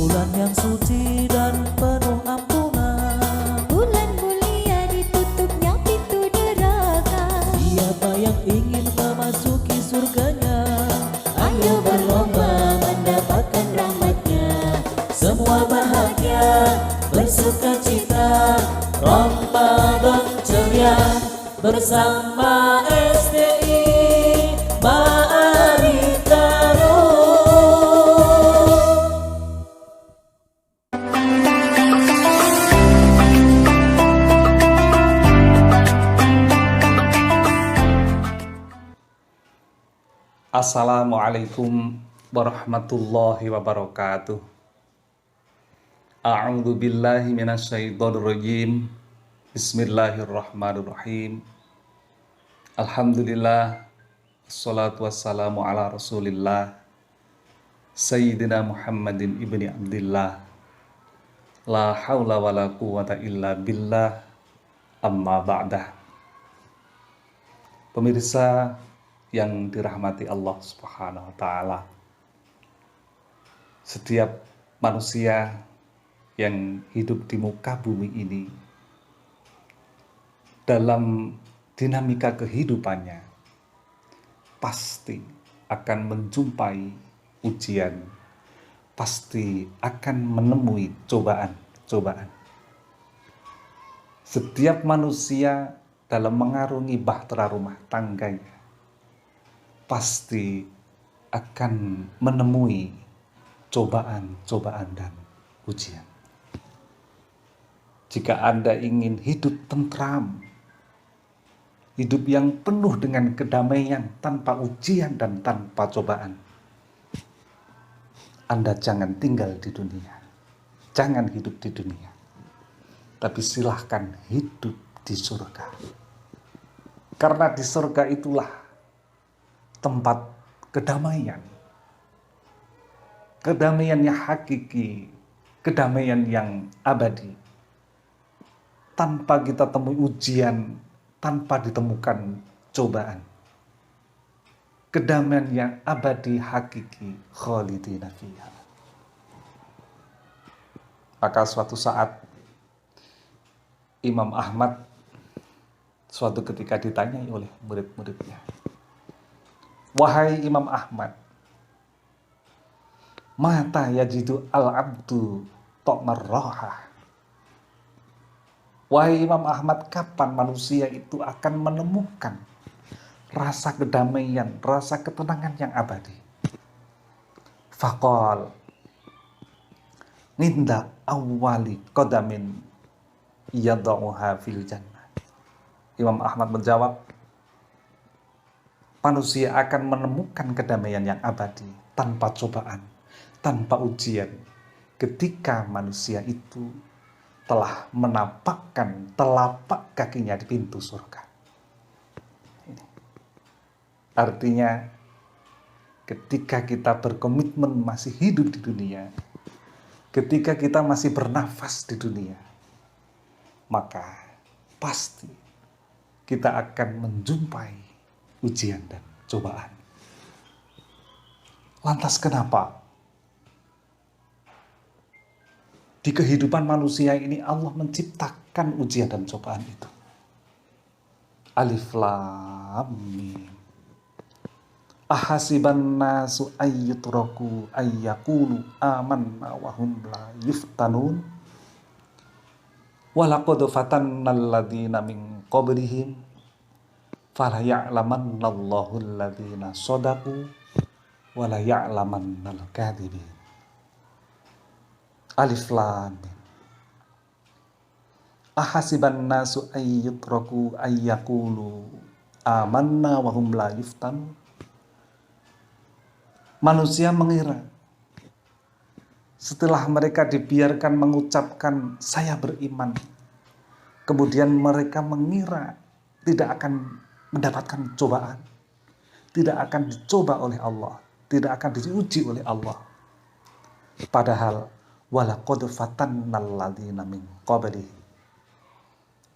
bulan yang suci dan penuh ampunan, bulan mulia ditutupnya pintu neraka. siapa yang ingin memasuki surganya, ayo berlomba mendapatkan rahmatnya. Semua bahagia, bersuka cita, Ramadan ceria bersama STI Ma'arif Darul. Assalamualaikum warahmatullahi wabarakatuh. A'udzu billahi minasyaitonir rajim. Bismillahirrahmanirrahim. Alhamdulillah, wassalatu wassalamu ala Rasulillah Sayyidina Muhammadin ibni Abdillah. La haula wala quwata illa billah. Amma ba'dah. Pemirsa yang dirahmati Allah Subhanahu wa taala. Setiap manusia yang hidup di muka bumi ini dalam dinamika kehidupannya pasti akan menjumpai ujian, pasti akan menemui cobaan-cobaan. Setiap manusia dalam mengarungi bahtera rumah tangganya pasti akan menemui cobaan-cobaan dan ujian. Jika Anda ingin hidup tentram, hidup yang penuh dengan kedamaian tanpa ujian dan tanpa cobaan, Anda jangan tinggal di dunia, jangan hidup di dunia, tapi silahkan hidup di surga. Karena di surga itulah tempat kedamaian, kedamaian yang hakiki, kedamaian yang abadi. Tanpa kita temui ujian, tanpa ditemukan cobaan. Kedamaian yang abadi hakiki, khalidina fiha. Maka suatu saat Imam Ahmad suatu ketika ditanyai oleh murid-muridnya, "Wahai Imam Ahmad, mata yajidu al-abdu ta'mar rohah." Wahai Imam Ahmad, kapan manusia itu akan menemukan rasa kedamaian, rasa ketenangan yang abadi? Faqal, ninda awwali qadamin yadauha fil jannah. Imam Ahmad menjawab, manusia akan menemukan kedamaian yang abadi tanpa cobaan, tanpa ujian, ketika manusia itu telah menapakkan telapak kakinya di pintu surga. Artinya, ketika kita berkomitmen masih hidup di dunia, ketika kita masih bernafas di dunia, maka pasti kita akan menjumpai ujian dan cobaan. Lantas kenapa di kehidupan manusia ini Allah menciptakan ujian dan cobaan itu? Alif Lam Mim. Ahasiban nasu ayyutraku ayyaqulu amanna wa hum la yuftanun. Wa laqad fatannal ladzina min qablihim fala ya'lamannallahu alladzina shadaqu wa la ya'lamannal kadhibin. Alif Lam Mim. Ahasiban nasu ayyutraku ayyaqulu amanna wa hum la yuftanun. Manusia mengira setelah mereka dibiarkan mengucapkan saya beriman, kemudian mereka mengira tidak akan mendapatkan cobaan, tidak akan dicoba oleh Allah, tidak akan diuji oleh Allah. Padahal walaqad fatannal ladzina min qablihim.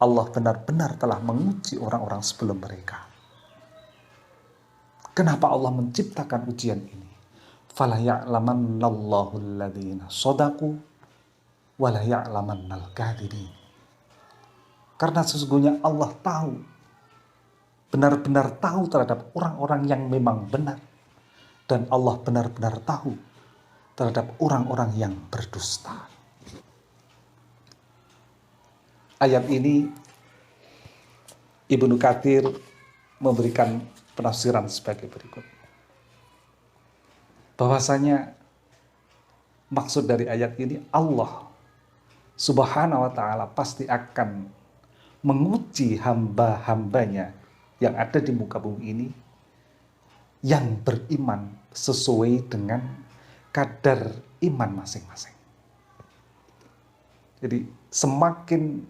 Allah benar-benar telah menguji orang-orang sebelum mereka. Kenapa Allah menciptakan ujian ini? Fala ya'lamannallahu alladhina shadaqu wa la ya'lamannal kadhibin. Karena sesungguhnya Allah tahu, benar-benar tahu terhadap orang-orang yang memang benar, dan Allah benar-benar tahu terhadap orang-orang yang berdusta. Ayat ini Ibnu Katsir memberikan penafsiran sebagai berikut. Bahwasanya maksud dari ayat ini, Allah Subhanahu wa ta'ala pasti akan menguji hamba-hambanya yang ada di muka bumi ini yang beriman sesuai dengan kadar iman masing-masing. Jadi semakin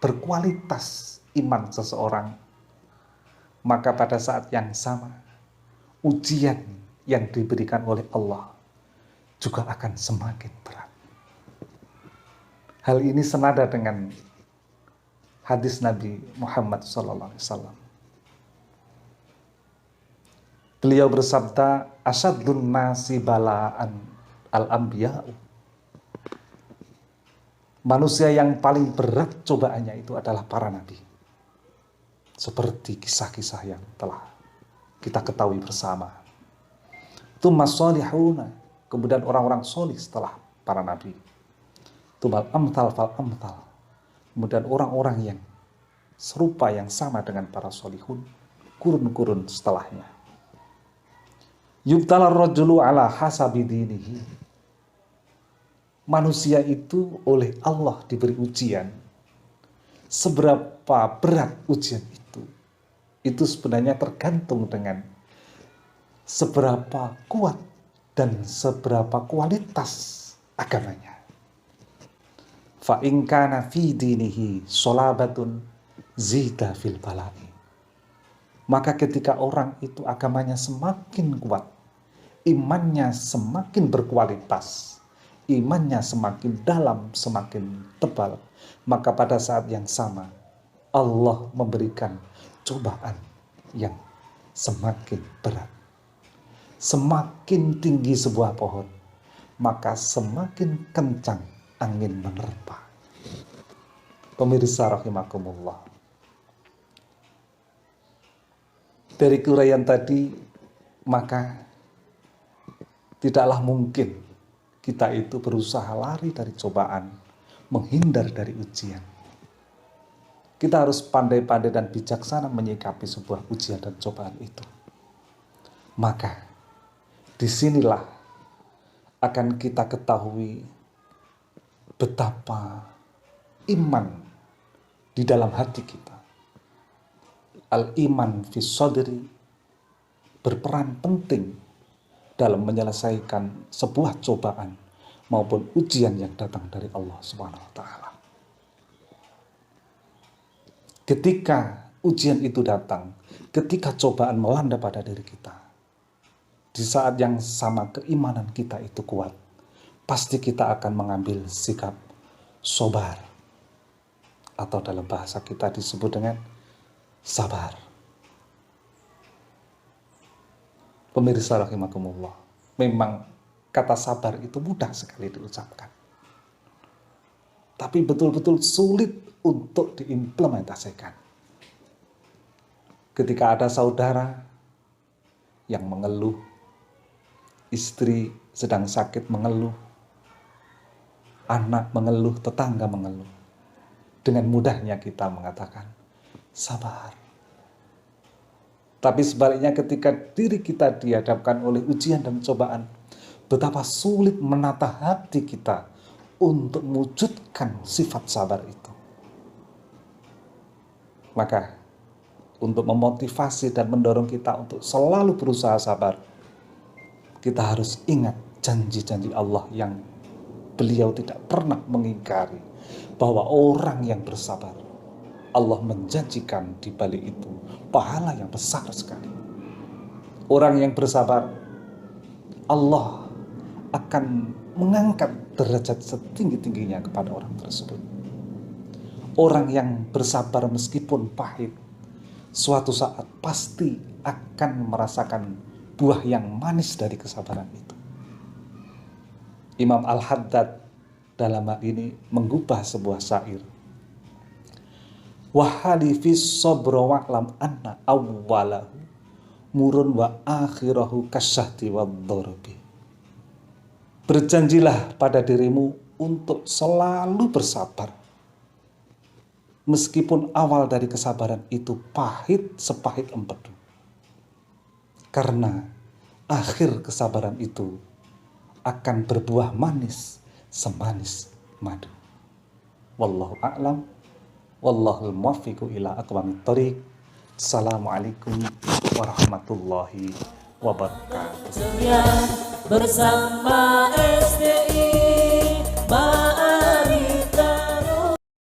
berkualitas iman seseorang, maka pada saat yang sama ujian yang diberikan oleh Allah juga akan semakin berat. Hal ini senada dengan hadis Nabi Muhammad SAW. Beliau bersabda, asyadun nasi bala'an al-anbiya'u. Manusia yang paling berat cobaannya itu adalah para nabi. Seperti kisah-kisah yang telah kita ketahui bersama. Tsumma sholihuna, kemudian orang-orang solih setelah para nabi. Tsummal amthal fal amthal. Kemudian orang-orang yang serupa, yang sama dengan para solihun, kurun-kurun setelahnya. Yubtala rajulu ala hasabi dinihi. Manusia itu oleh Allah diberi ujian. Seberapa berat ujian itu sebenarnya tergantung dengan seberapa kuat dan seberapa kualitas agamanya. Fa in kana fi dinihi sholabatun zida fil bala'i. Maka ketika orang itu agamanya semakin kuat, imannya semakin berkualitas, imannya semakin dalam, semakin tebal, maka pada saat yang sama Allah memberikan cobaan yang semakin berat. Semakin tinggi sebuah pohon, maka semakin kencang angin menerpa. Pemirsa rahimakumullah, dari uraian tadi, maka tidaklah mungkin kita itu berusaha lari dari cobaan, menghindar dari ujian. Kita harus pandai-pandai dan bijaksana menyikapi sebuah ujian dan cobaan itu. Maka disinilah akan kita ketahui betapa iman di dalam hati kita, al-iman fi sodri, berperan penting dalam menyelesaikan sebuah cobaan maupun ujian yang datang dari Allah Subhanahu wa ta'ala. Ketika ujian itu datang, ketika cobaan melanda pada diri kita, di saat yang sama keimanan kita itu kuat, pasti kita akan mengambil sikap sobar, atau dalam bahasa kita disebut dengan sabar. Pemirsa rahimakumullah, memang kata sabar itu mudah sekali diucapkan, tapi betul-betul sulit untuk diimplementasikan. Ketika ada saudara yang mengeluh, istri sedang sakit mengeluh, anak mengeluh, tetangga mengeluh, dengan mudahnya kita mengatakan sabar. Tapi sebaliknya ketika diri kita dihadapkan oleh ujian dan cobaan, betapa sulit menata hati kita untuk mewujudkan sifat sabar itu. Maka untuk memotivasi dan mendorong kita untuk selalu berusaha sabar, kita harus ingat janji-janji Allah yang beliau tidak pernah mengingkari, bahwa orang yang bersabar, Allah menjanjikan di balik itu pahala yang besar sekali. Orang yang bersabar, Allah akan mengangkat derajat setinggi-tingginya kepada orang tersebut. Orang yang bersabar meskipun pahit, suatu saat pasti akan merasakan buah yang manis dari kesabaran itu. Imam Al-Haddad dalam hal ini mengubah sebuah syair. Wahali fis sabra wa'lam anna awwalahu murun wa akhirahu kasyahti wad-dharbi. Berjanjilah pada dirimu untuk selalu bersabar. Meskipun awal dari kesabaran itu pahit sepahit empedu. Karena akhir kesabaran itu akan berbuah manis semanis madu. Wallahu a'lam. Wallahul muwaffiqu ila aqwamit thoriq. Assalamualaikum warahmatullahi wabarakatuh. Bersama SD